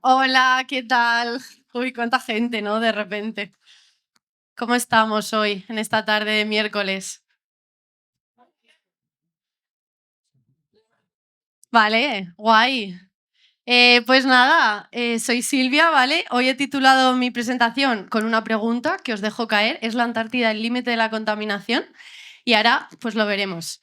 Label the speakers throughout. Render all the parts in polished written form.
Speaker 1: Hola, ¿qué tal? Uy, cuánta gente, ¿no? De repente. ¿Cómo estamos hoy, en esta tarde de miércoles? Vale, guay. Pues nada, soy Silvia, ¿vale? Hoy he titulado mi presentación con una pregunta que os dejo caer. ¿Es la Antártida el límite de la contaminación? Y ahora, pues lo veremos.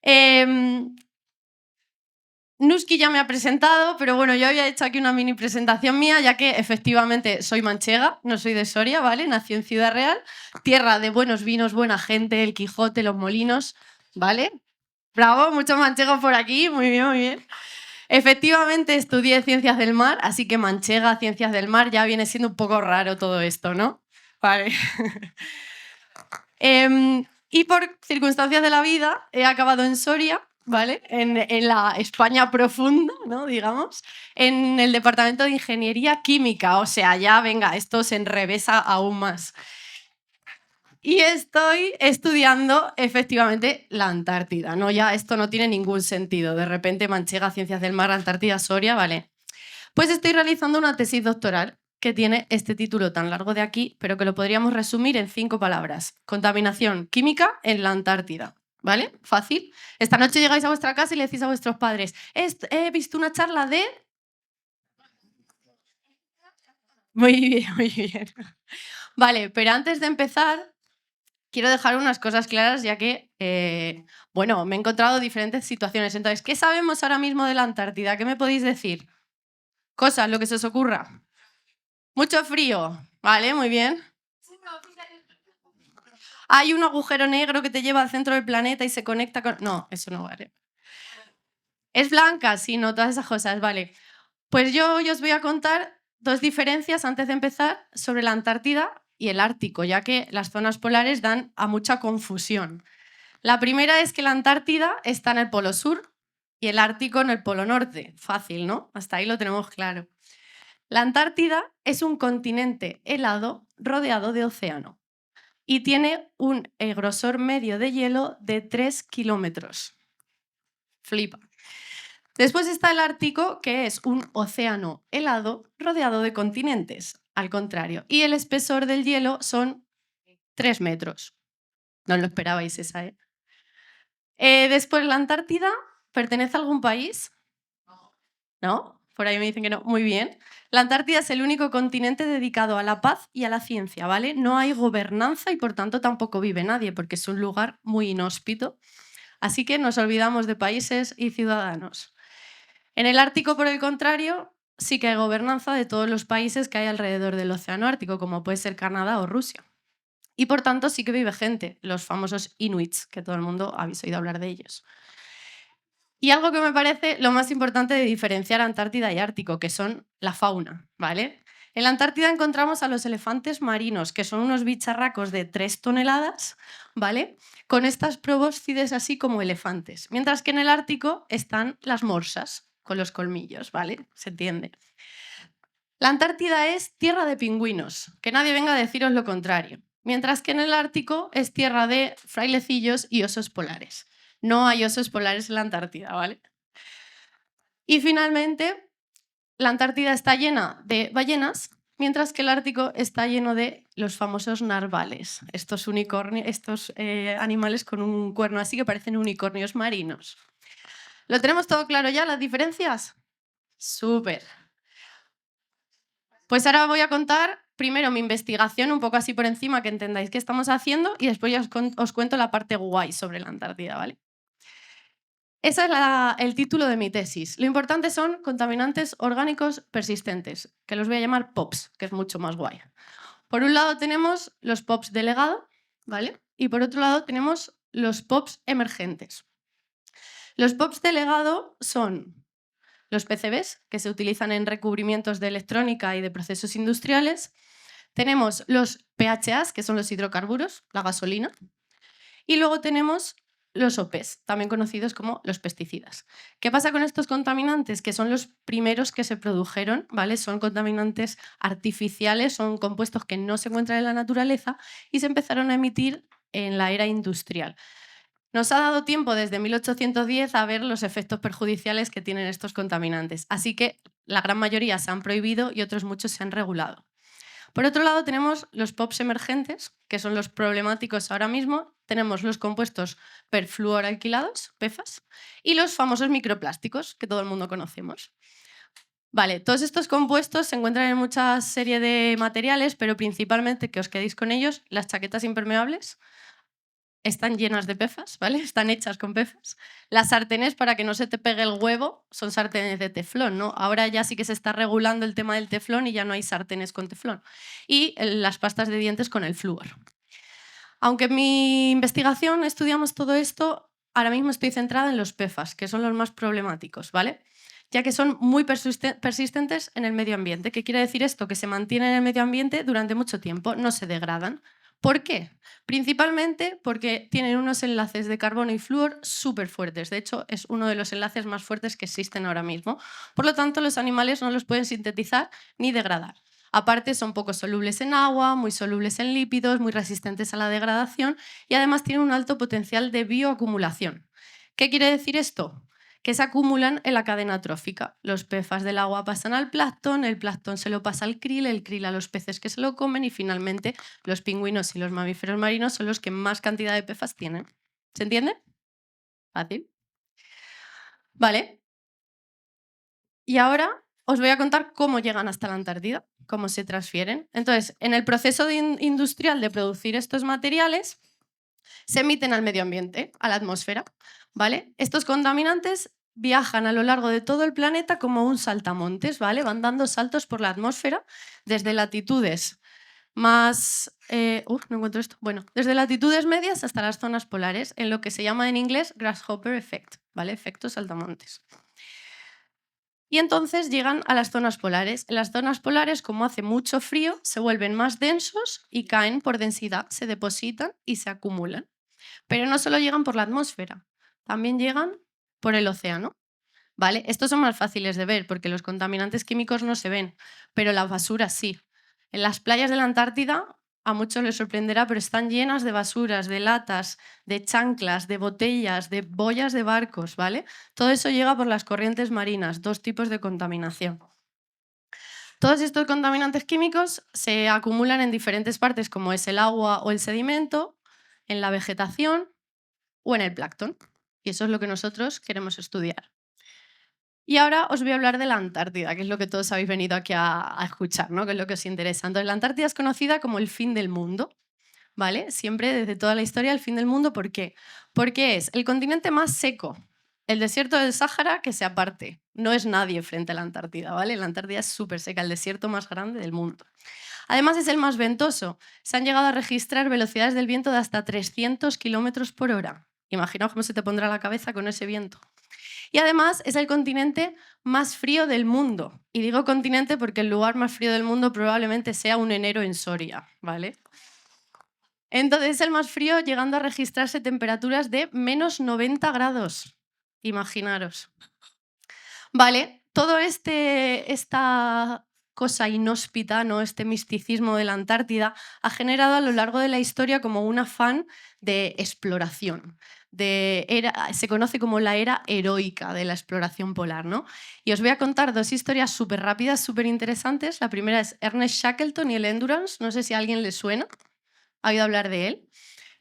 Speaker 1: Em, Nuski ya me ha presentado, pero bueno, yo había hecho aquí una mini presentación mía, ya que efectivamente soy manchega, no soy de Soria, ¿vale? Nací en Ciudad Real, tierra de buenos vinos, buena gente, el Quijote, los molinos, ¿vale? Bravo, muchos manchegos por aquí, muy bien, muy bien. Efectivamente estudié Ciencias del Mar, así que manchega, Ciencias del Mar, ya viene siendo un poco raro todo esto, ¿no? Vale. Y por circunstancias de la vida he acabado en Soria, ¿vale? En la España profunda, ¿no? Digamos, en el departamento de Ingeniería Química. O sea, ya venga, esto se enrevesa aún más. Y estoy estudiando efectivamente la Antártida, ¿no? Ya esto no tiene ningún sentido. De repente Manchega, Ciencias del Mar, Antártida, Soria, ¿vale? Pues estoy realizando una tesis doctoral que tiene este título tan largo de aquí, pero que lo podríamos resumir en 5 palabras. Contaminación química en la Antártida. ¿Vale? Fácil. Esta noche llegáis a vuestra casa y le decís a vuestros padres, he visto una charla de... Muy bien, muy bien. Vale, pero antes de empezar, quiero dejar unas cosas claras, ya que, bueno, me he encontrado diferentes situaciones. Entonces, ¿qué sabemos ahora mismo de la Antártida? ¿Qué me podéis decir? Cosas, lo que se os ocurra. Mucho frío. Vale, muy bien. Hay un agujero negro que te lleva al centro del planeta y se conecta con... No, eso no vale. Es blanca, sí, no, todas esas cosas, vale. Pues yo hoy os voy a contar dos diferencias antes de empezar sobre la Antártida y el Ártico, ya que las zonas polares dan a mucha confusión. La primera es que la Antártida está en el polo sur y el Ártico en el polo norte. Fácil, ¿no? Hasta ahí lo tenemos claro. La Antártida es un continente helado rodeado de océano y tiene un grosor medio de hielo de 3 kilómetros. Flipa. Después está el Ártico, que es un océano helado rodeado de continentes, al contrario. Y el espesor del hielo son 3 metros. No lo esperabais esa, ¿eh? Después la Antártida, ¿pertenece a algún país? ¿No? Por ahí me dicen que no. Muy bien. La Antártida es el único continente dedicado a la paz y a la ciencia, ¿vale? No hay gobernanza y por tanto tampoco vive nadie, porque es un lugar muy inhóspito. Así que nos olvidamos de países y ciudadanos. En el Ártico, por el contrario, sí que hay gobernanza de todos los países que hay alrededor del Océano Ártico, como puede ser Canadá o Rusia. Y por tanto sí que vive gente, los famosos inuits, que todo el mundo habéis oído hablar de ellos. Y algo que me parece lo más importante de diferenciar Antártida y Ártico, que son la fauna, ¿vale? En la Antártida encontramos a los elefantes marinos, que son unos bicharracos de 3 toneladas, ¿vale? Con estas probóscides así como elefantes. Mientras que en el Ártico están las morsas, con los colmillos, ¿vale? Se entiende. La Antártida es tierra de pingüinos, que nadie venga a deciros lo contrario. Mientras que en el Ártico es tierra de frailecillos y osos polares. No hay osos polares en la Antártida, ¿vale? Y finalmente, la Antártida está llena de ballenas, mientras que el Ártico está lleno de los famosos narvales, estos unicornios, estos animales con un cuerno así que parecen unicornios marinos. ¿Lo tenemos todo claro ya, las diferencias? Súper. Pues ahora voy a contar primero mi investigación, un poco así por encima, que entendáis qué estamos haciendo, y después ya os cuento la parte guay sobre la Antártida, ¿vale? Ese es el título de mi tesis. Lo importante son contaminantes orgánicos persistentes, que los voy a llamar POPs, que es mucho más guay. Por un lado tenemos los POPs de legado, ¿vale? Y por otro lado tenemos los POPs emergentes. Los POPs de legado son los PCBs, que se utilizan en recubrimientos de electrónica y de procesos industriales. Tenemos los PHAs, que son los hidrocarburos, la gasolina. Y luego tenemos los OPs, también conocidos como los pesticidas. ¿Qué pasa con estos contaminantes? Que son los primeros que se produjeron, ¿vale? Son contaminantes artificiales, son compuestos que no se encuentran en la naturaleza y se empezaron a emitir en la era industrial. Nos ha dado tiempo desde 1810 a ver los efectos perjudiciales que tienen estos contaminantes. Así que la gran mayoría se han prohibido y otros muchos se han regulado. Por otro lado, tenemos los POPs emergentes, que son los problemáticos ahora mismo. Tenemos los compuestos perfluoralquilados, PFAS, y los famosos microplásticos, que todo el mundo conocemos. Vale, todos estos compuestos se encuentran en mucha serie de materiales, pero principalmente, que os quedéis con ellos, las chaquetas impermeables están llenas de PFAS, ¿vale? Están hechas con PFAS. Las sartenes, para que no se te pegue el huevo, son sartenes de teflón, ¿no? Ahora ya sí que se está regulando el tema del teflón y ya no hay sartenes con teflón. Y las pastas de dientes con el flúor. Aunque en mi investigación estudiamos todo esto, ahora mismo estoy centrada en los PFAS, que son los más problemáticos, ¿vale? Ya que son muy persistentes en el medio ambiente. ¿Qué quiere decir esto? Que se mantienen en el medio ambiente durante mucho tiempo, no se degradan. ¿Por qué? Principalmente porque tienen unos enlaces de carbono y flúor súper fuertes. De hecho, es uno de los enlaces más fuertes que existen ahora mismo. Por lo tanto, los animales no los pueden sintetizar ni degradar. Aparte, son poco solubles en agua, muy solubles en lípidos, muy resistentes a la degradación y además tienen un alto potencial de bioacumulación. ¿Qué quiere decir esto? Que se acumulan en la cadena trófica. Los PFAS del agua pasan al plancton, el plancton se lo pasa al krill, el krill a los peces que se lo comen y finalmente los pingüinos y los mamíferos marinos son los que más cantidad de PFAS tienen. ¿Se entiende? Fácil. Vale. Y ahora os voy a contar cómo llegan hasta la Antártida, cómo se transfieren. Entonces, en el proceso industrial de producir estos materiales, se emiten al medio ambiente, a la atmósfera, ¿vale? Estos contaminantes viajan a lo largo de todo el planeta como un saltamontes, ¿vale? Van dando saltos por la atmósfera desde latitudes más... no encuentro esto. Bueno, desde latitudes medias hasta las zonas polares, en lo que se llama en inglés grasshopper effect, ¿vale? Efecto saltamontes. Y entonces llegan a las zonas polares. En las zonas polares, como hace mucho frío, se vuelven más densos y caen por densidad, se depositan y se acumulan. Pero no solo llegan por la atmósfera, también llegan por el océano. ¿Vale? Estos son más fáciles de ver porque los contaminantes químicos no se ven, pero la basura sí. En las playas de la Antártida, a muchos les sorprenderá, pero están llenas de basuras, de latas, de chanclas, de botellas, de boyas de barcos, ¿vale? Todo eso llega por las corrientes marinas, dos tipos de contaminación. Todos estos contaminantes químicos se acumulan en diferentes partes, como es el agua o el sedimento, en la vegetación o en el plancton. Y eso es lo que nosotros queremos estudiar. Y ahora os voy a hablar de la Antártida, que es lo que todos habéis venido aquí a escuchar, ¿no? Que es lo que os interesa. Entonces, la Antártida es conocida como el fin del mundo, ¿vale? Siempre desde toda la historia el fin del mundo. ¿Por qué? Porque es el continente más seco. El desierto del Sáhara que se aparte. No es nadie frente a la Antártida, ¿vale? La Antártida es súper seca, el desierto más grande del mundo. Además es el más ventoso. Se han llegado a registrar velocidades del viento de hasta 300 kilómetros por hora. Imaginaos cómo se te pondrá la cabeza con ese viento. Y además es el continente más frío del mundo. Y digo continente porque el lugar más frío del mundo probablemente sea un enero en Soria, ¿vale? Entonces es el más frío, llegando a registrarse temperaturas de menos 90 grados. Imaginaros. Vale, todo esta cosa inhóspita, ¿no? Este misticismo de la Antártida, ha generado a lo largo de la historia como un afán de exploración. Se conoce como la era heroica de la exploración polar, ¿no? Y os voy a contar dos historias súper rápidas, súper interesantes. La primera es Ernest Shackleton y el Endurance. No sé si a alguien le suena. ¿Ha oído hablar de él?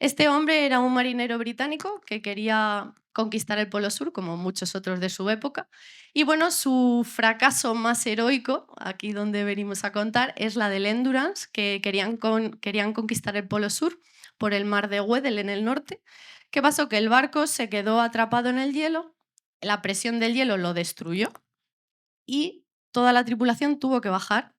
Speaker 1: Este hombre era un marinero británico que quería conquistar el Polo Sur, como muchos otros de su época. Y bueno, su fracaso más heroico, aquí donde venimos a contar, es la del Endurance, que querían conquistar el Polo Sur por el mar de Weddell en el norte. ¿Qué pasó? Que el barco se quedó atrapado en el hielo, la presión del hielo lo destruyó y toda la tripulación tuvo que bajar.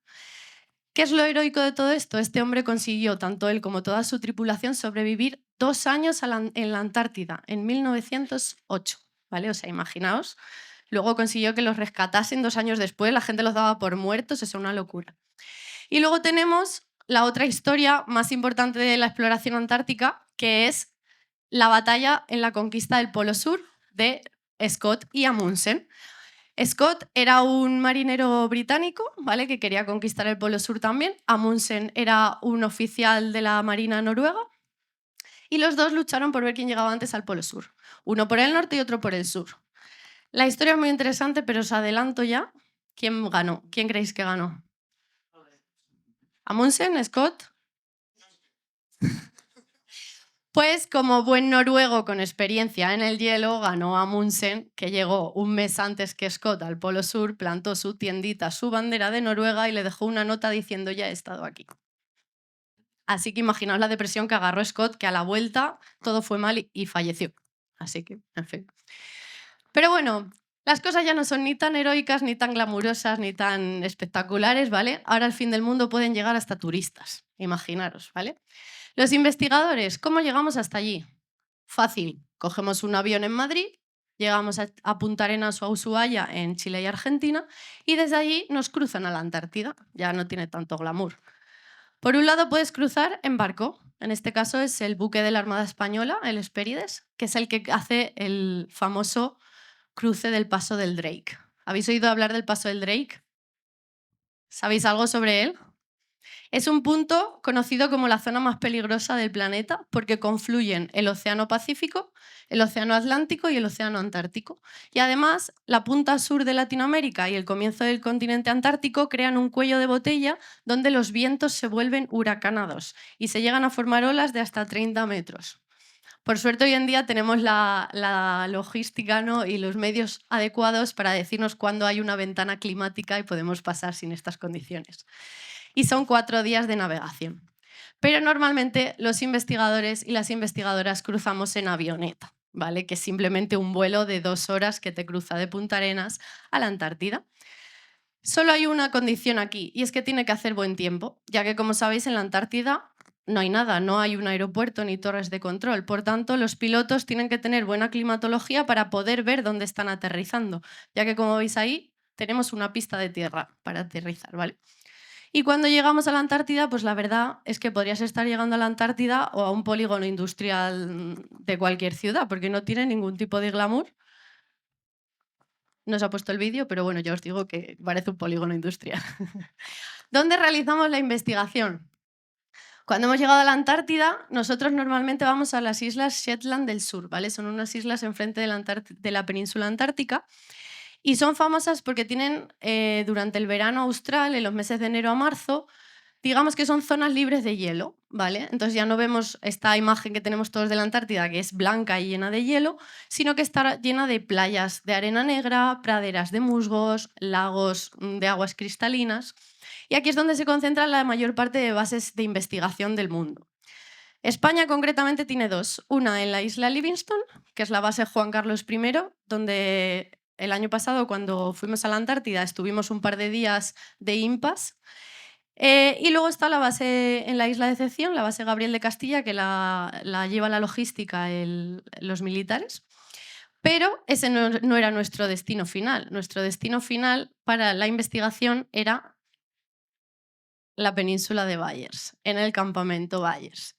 Speaker 1: ¿Qué es lo heroico de todo esto? Este hombre consiguió, tanto él como toda su tripulación, sobrevivir 2 años en la Antártida, en 1908, ¿vale? O sea, imaginaos. Luego consiguió que los rescatasen 2 años después, la gente los daba por muertos, eso es una locura. Y luego tenemos la otra historia más importante de la exploración antártica, que es la batalla en la conquista del Polo Sur de Scott y Amundsen. Scott era un marinero británico, ¿vale? Que quería conquistar el Polo Sur también. Amundsen era un oficial de la Marina noruega. Y los dos lucharon por ver quién llegaba antes al Polo Sur. Uno por el norte y otro por el sur. La historia es muy interesante, pero os adelanto ya ¿Quién ganó? ¿Quién creéis que ganó? ¿Amundsen? ¿Scott? Pues como buen noruego con experiencia en el hielo, ganó Amundsen, que llegó un mes antes que Scott al Polo Sur, plantó su tiendita, su bandera de Noruega y le dejó una nota diciendo ya he estado aquí. Así que imaginaos la depresión que agarró Scott, que a la vuelta todo fue mal y falleció. Así que, en fin. Pero bueno, las cosas ya no son ni tan heroicas, ni tan glamurosas, ni tan espectaculares, ¿vale? Ahora al fin del mundo pueden llegar hasta turistas, imaginaros, ¿vale? Los investigadores, ¿cómo llegamos hasta allí? Fácil, cogemos un avión en Madrid, llegamos a Punta Arenas o a Ushuaia en Chile y Argentina y desde allí nos cruzan a la Antártida, ya no tiene tanto glamour. Por un lado puedes cruzar en barco, en este caso es el buque de la Armada Española, el Hespérides, que es el que hace el famoso cruce del Paso del Drake. ¿Habéis oído hablar del Paso del Drake? ¿Sabéis algo sobre él? Es un punto conocido como la zona más peligrosa del planeta porque confluyen el Océano Pacífico, el Océano Atlántico y el Océano Antártico. Y además, la punta sur de Latinoamérica y el comienzo del continente antártico crean un cuello de botella donde los vientos se vuelven huracanados y se llegan a formar olas de hasta 30 metros. Por suerte hoy en día tenemos la logística, ¿no?, y los medios adecuados para decirnos cuándo hay una ventana climática y podemos pasar sin estas condiciones. Y son 4 días de navegación. Pero normalmente los investigadores y las investigadoras cruzamos en avioneta, ¿vale? Que es simplemente un vuelo de 2 horas que te cruza de Punta Arenas a la Antártida. Solo hay una condición aquí y es que tiene que hacer buen tiempo, ya que como sabéis en la Antártida no hay nada, no hay un aeropuerto ni torres de control. Por tanto, los pilotos tienen que tener buena climatología para poder ver dónde están aterrizando, ya que como veis ahí tenemos una pista de tierra para aterrizar, ¿vale? Y cuando llegamos a la Antártida, pues la verdad es que podrías estar llegando a la Antártida o a un polígono industrial de cualquier ciudad, porque no tiene ningún tipo de glamour. No se ha puesto el vídeo, pero bueno, ya os digo que parece un polígono industrial. ¿Dónde realizamos la investigación? Cuando hemos llegado a la Antártida, nosotros normalmente vamos a las islas Shetland del Sur, ¿vale? Son unas islas enfrente de la península antártica y son famosas porque tienen durante el verano austral, en los meses de enero a marzo, digamos que son zonas libres de hielo, ¿vale? Entonces ya no vemos esta imagen que tenemos todos de la Antártida, que es blanca y llena de hielo, sino que está llena de playas de arena negra, praderas de musgos, lagos de aguas cristalinas. Y aquí es donde se concentra la mayor parte de bases de investigación del mundo. España concretamente tiene 2. Una en la isla Livingstone, que es la base Juan Carlos I, donde el año pasado, cuando fuimos a la Antártida, estuvimos un par de días de impas. Y luego está la base en la isla de Decepción, la base Gabriel de Castilla, que la lleva la logística los militares. Pero ese no era nuestro destino final. Nuestro destino final para la investigación era la península de Bayers, en el campamento Bayers.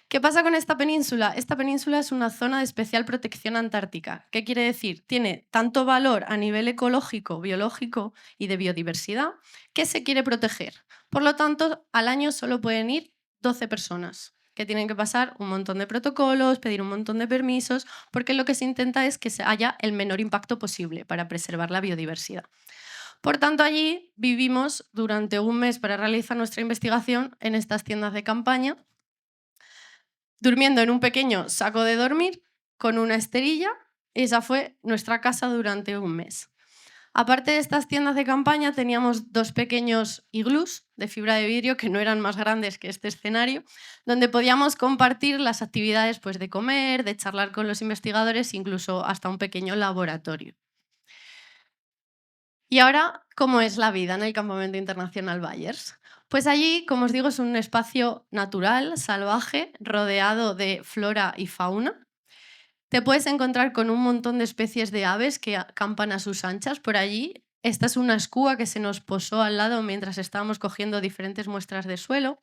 Speaker 1: ¿Qué pasa con esta península? Esta península es una zona de especial protección antártica. ¿Qué quiere decir? Tiene tanto valor a nivel ecológico, biológico y de biodiversidad que se quiere proteger. Por lo tanto, al año solo pueden ir 12 personas, que tienen que pasar un montón de protocolos, pedir un montón de permisos, porque lo que se intenta es que haya el menor impacto posible para preservar la biodiversidad. Por tanto, allí vivimos durante un mes para realizar nuestra investigación en estas tiendas de campaña, durmiendo en un pequeño saco de dormir con una esterilla. Esa fue nuestra casa durante un mes. Aparte de estas tiendas de campaña, teníamos 2 pequeños iglús de fibra de vidrio que no eran más grandes que este escenario, donde podíamos compartir las actividades, pues, de comer, de charlar con los investigadores, incluso hasta un pequeño laboratorio. Y ahora, ¿cómo es la vida en el Campamento Internacional Bayers? Pues allí, como os digo, es un espacio natural, salvaje, rodeado de flora y fauna. Te puedes encontrar con un montón de especies de aves que acampan a sus anchas por allí. Esta es una escúa que se nos posó al lado mientras estábamos cogiendo diferentes muestras de suelo.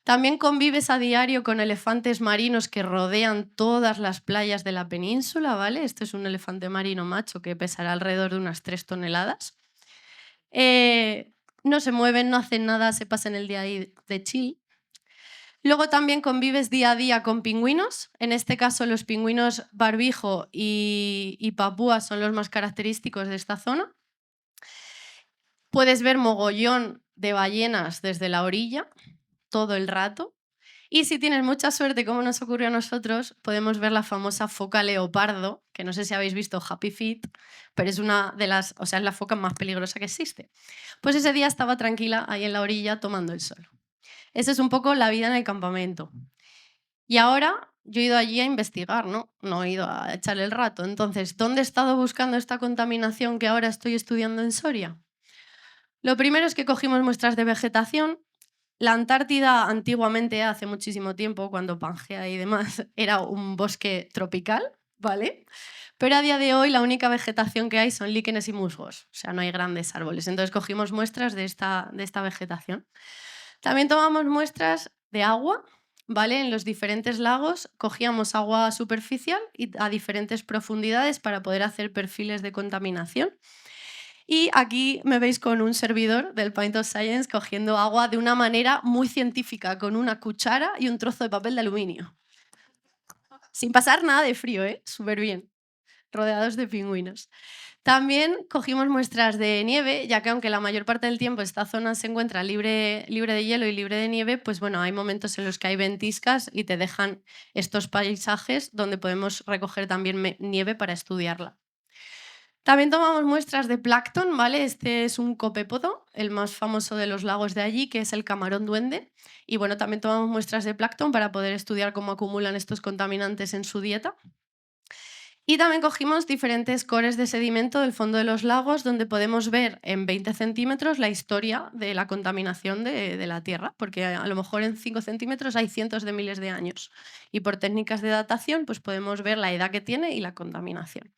Speaker 1: También convives a diario con elefantes marinos que rodean todas las playas de la península, ¿vale? Este es un elefante marino macho que pesará alrededor de unas 3 toneladas. No se mueven, no hacen nada, se pasan el día ahí de chill. Luego también convives día a día con pingüinos. En este caso, los pingüinos barbijo y papúa son los más característicos de esta zona. Puedes ver mogollón de ballenas desde la orilla todo el rato. Y si tienes mucha suerte, como nos ocurrió a nosotros, podemos ver la famosa foca leopardo, que no sé si habéis visto Happy Feet, pero es una de las, o sea, es la foca más peligrosa que existe. Pues ese día estaba tranquila ahí en la orilla tomando el sol. Esa es un poco la vida en el campamento. Y ahora yo he ido allí a investigar, ¿no? No he ido a echarle el rato. Entonces, ¿dónde he estado buscando esta contaminación que ahora estoy estudiando en Soria? Lo primero es que cogimos muestras de vegetación. La Antártida antiguamente, hace muchísimo tiempo, cuando Pangea y demás, era un bosque tropical, ¿vale? Pero a día de hoy la única vegetación que hay son líquenes y musgos, o sea, no hay grandes árboles. Entonces cogimos muestras de esta vegetación. También tomamos muestras de agua, ¿vale? En los diferentes lagos cogíamos agua superficial y a diferentes profundidades para poder hacer perfiles de contaminación. Y aquí me veis con un servidor del Pint of Science cogiendo agua de una manera muy científica, con una cuchara y un trozo de papel de aluminio. Sin pasar nada de frío, ¿eh? Súper bien, rodeados de pingüinos. También cogimos muestras de nieve, ya que aunque la mayor parte del tiempo esta zona se encuentra libre de hielo y libre de nieve, pues bueno, hay momentos en los que hay ventiscas y te dejan estos paisajes donde podemos recoger también nieve para estudiarla. También tomamos muestras de plancton, ¿vale? Este es un copépodo, el más famoso de los lagos de allí, que es el camarón duende. Y bueno, también tomamos muestras de plancton para poder estudiar cómo acumulan estos contaminantes en su dieta. Y también cogimos diferentes cores de sedimento del fondo de los lagos, donde podemos ver en 20 centímetros la historia de la contaminación de la Tierra, porque a lo mejor en 5 centímetros hay cientos de miles de años. Y por técnicas de datación, pues podemos ver la edad que tiene y la contaminación.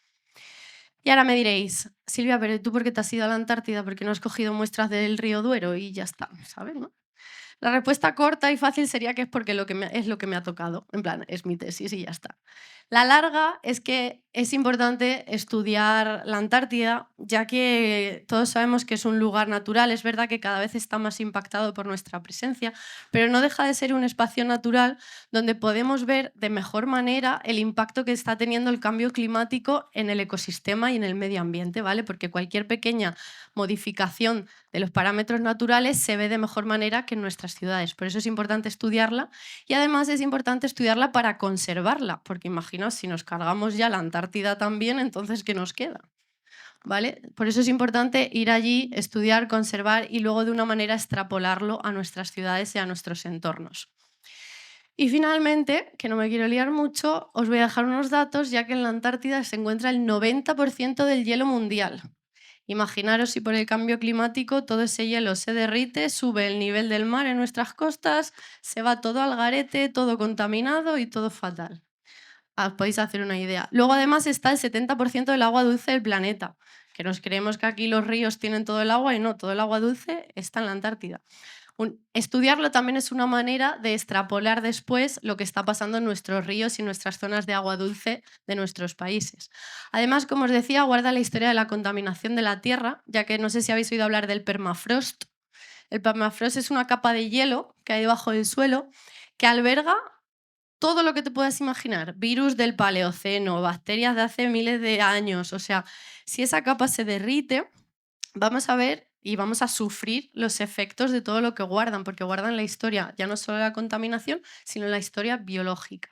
Speaker 1: Y ahora me diréis, Silvia, pero ¿tú por qué te has ido a la Antártida? ¿Por qué no has cogido muestras del río Duero y ya está? ¿Sabes? ¿No? La respuesta corta y fácil sería que es porque es lo que me ha tocado. En plan, es mi tesis y ya está. La larga es que es importante estudiar la Antártida, ya que todos sabemos que es un lugar natural. Es verdad que cada vez está más impactado por nuestra presencia, pero no deja de ser un espacio natural donde podemos ver de mejor manera el impacto que está teniendo el cambio climático en el ecosistema y en el medio ambiente, ¿vale? Porque cualquier pequeña modificación de los parámetros naturales se ve de mejor manera que en nuestras ciudades. Por eso es importante estudiarla y además es importante estudiarla para conservarla, porque imaginaos, si nos cargamos ya la Antártida también, entonces ¿qué nos queda? ¿Vale? Por eso es importante ir allí, estudiar, conservar y luego de una manera extrapolarlo a nuestras ciudades y a nuestros entornos. Y finalmente, que no me quiero liar mucho, os voy a dejar unos datos, ya que en la Antártida se encuentra el 90% del hielo mundial. Imaginaros si por el cambio climático todo ese hielo se derrite, sube el nivel del mar en nuestras costas, se va todo al garete, todo contaminado y todo fatal. Os podéis hacer una idea. Luego además está el 70% del agua dulce del planeta, que nos creemos que aquí los ríos tienen todo el agua y no, todo el agua dulce está en la Antártida. Estudiarlo también es una manera de extrapolar después lo que está pasando en nuestros ríos y nuestras zonas de agua dulce de nuestros países. Además, como os decía, guarda la historia de la contaminación de la Tierra, ya que no sé si habéis oído hablar del permafrost. El permafrost es una capa de hielo que hay debajo del suelo que alberga todo lo que te puedas imaginar, virus del Paleoceno, bacterias de hace miles de años. O sea, si esa capa se derrite, vamos a ver y vamos a sufrir los efectos de todo lo que guardan, porque guardan la historia, ya no solo la contaminación, sino la historia biológica.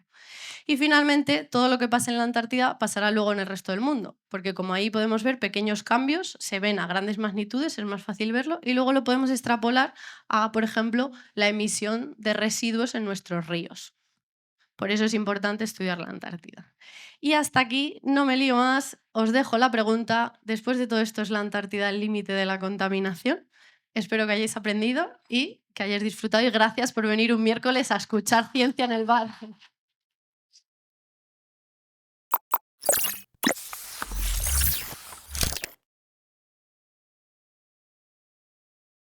Speaker 1: Y finalmente, todo lo que pasa en la Antártida pasará luego en el resto del mundo, porque como ahí podemos ver pequeños cambios, se ven a grandes magnitudes, es más fácil verlo, y luego lo podemos extrapolar a, por ejemplo, la emisión de residuos en nuestros ríos. Por eso es importante estudiar la Antártida. Y hasta aquí, no me lío más, os dejo la pregunta. Después de todo esto, ¿es la Antártida el límite de la contaminación? Espero que hayáis aprendido y que hayáis disfrutado y gracias por venir un miércoles a escuchar ciencia en el bar.